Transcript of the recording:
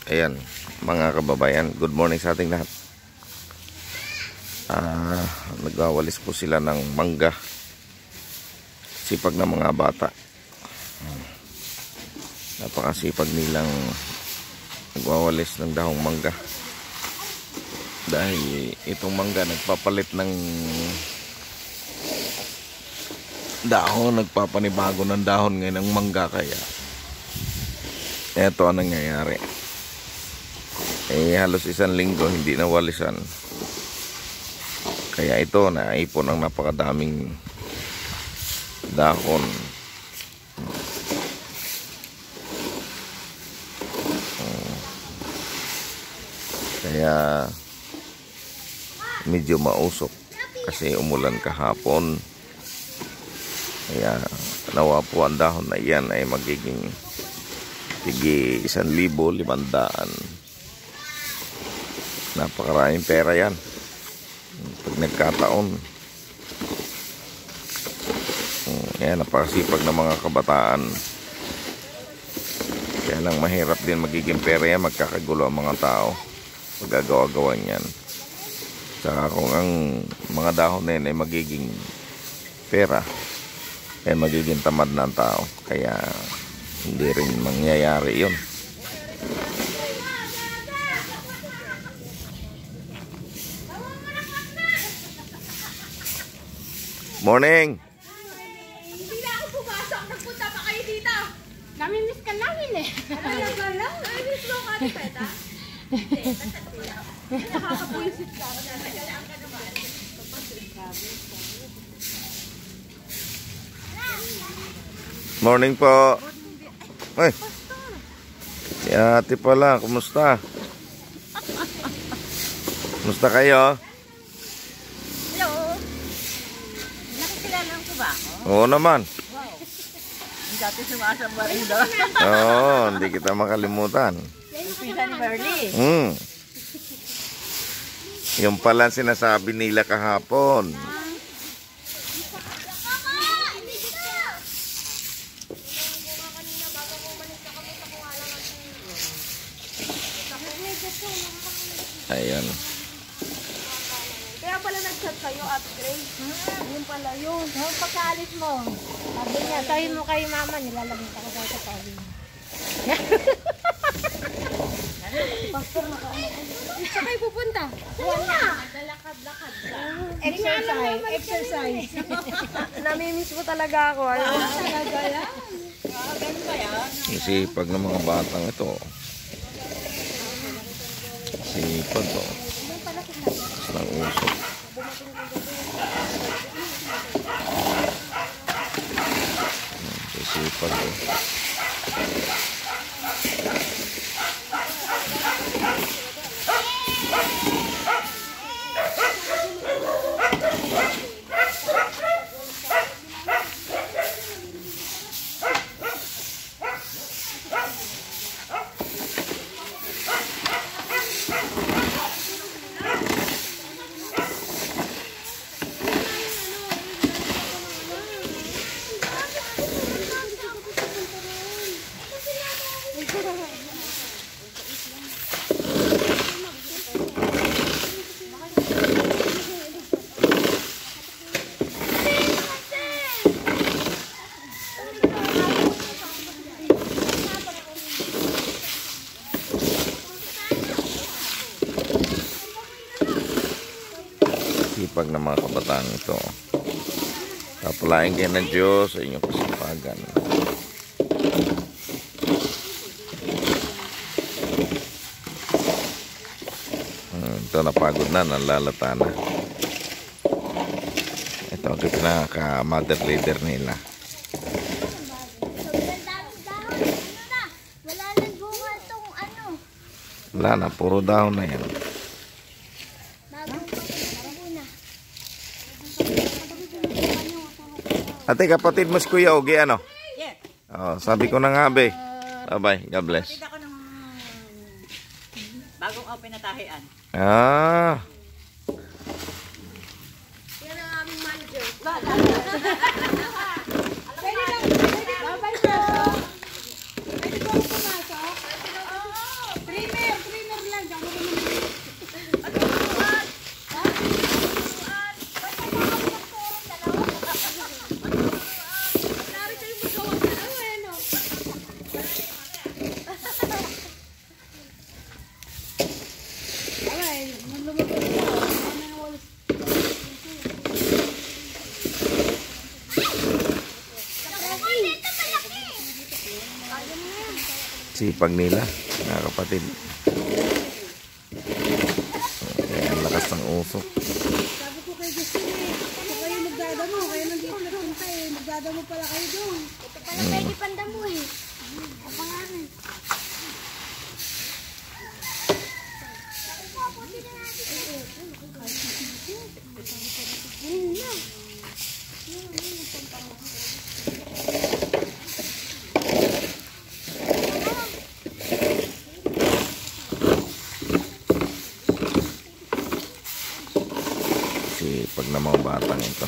Ayan, mga kababayan, good morning sa ating lahat. Nagwawalis po sila ng mangga. Sipag na mga bata. Napakasipag nilang nagwawalis ng dahong mangga. Dahil itong mangga nagpapalit ng dahon, nagpapanibago ng dahon ngayon ng mangga, kaya eto ang nangyayari. Halos isang linggo hindi nawalisan. Kaya ito, naipon ng napakadaming dahon. Kaya medyo mausok kasi umulan kahapon. Kaya nawa po ang dahon na yan ay magiging 1,500. Napakaraming pera yan pag nagkataon. Yan, napakasipag ng mga kabataan. Kaya lang mahirap din magiging pera yan, magkakagulo ang mga tao magagawa-gawan yan. Saka kung ang mga dahon na yan ay magiging pera, ay magiging tamad ng tao. Kaya hindi rin mangyayari yun. Morning! Hindi na ako pumasok. Nagpunta pa kayo dito. Namimiss ka namin eh. Ano ba lang? Namimiss mo ka ni Peta? Hindi. Nakakapuisit ka. Nagalaan ka naman. Morning po. Ay. Si ate pala. Kumusta? Kumusta kayo? Nakikilala ko ba ako? Oo naman. Wow. Ang dati sumasamba rin doon. Oo, hindi kita makalimutan. Pisa ni Merly. Yung pala sinasabi nila kahapon. Ayan. Kaya pala nag-chat kayo, upgrade. Yun pala yun. Pagkaalis mo, sabi niya, sabi mo kay mama, nilalagay ako sa tabi. Pastor, saan kayo pupunta? Wala. Lakad-lakad. Exercise. Exercise. Namimiss mo talaga ako. Talaga yan. Ganun ba yan? Sipag ng mga batang ito. Sipag to. Nang usok. Sipag to. Sipag ng mga kabataan ito. Papalain kayo ng Diyos sa inyong kasipagan. Ito, napagod na, nalalata na. Ito ang pinaka-mother leader nila. Wala nang bunga itong ano. Wala na, puro dahon na yan. Ate, kapatid mo si Kuya Ogie, ano? Yes. Oh, sabi ko na nga, be. Bye-bye, God bless. Kita ko ng bagong open na tahian. Ah. Yan ang aming manager. Pwede lang. Bye-bye po. Pwede po pumasok? 3 minutes. Sipag nila, mga kapatid. Kaya ang lakas ng usok. Sabi ko kay Justin eh, kung kayo magdadamo, kayo nandito nagpunta eh, magdadamo pala kayo doon. Ito pala pwede pandamo eh. Kapangalan. Sipag na mga batang ito.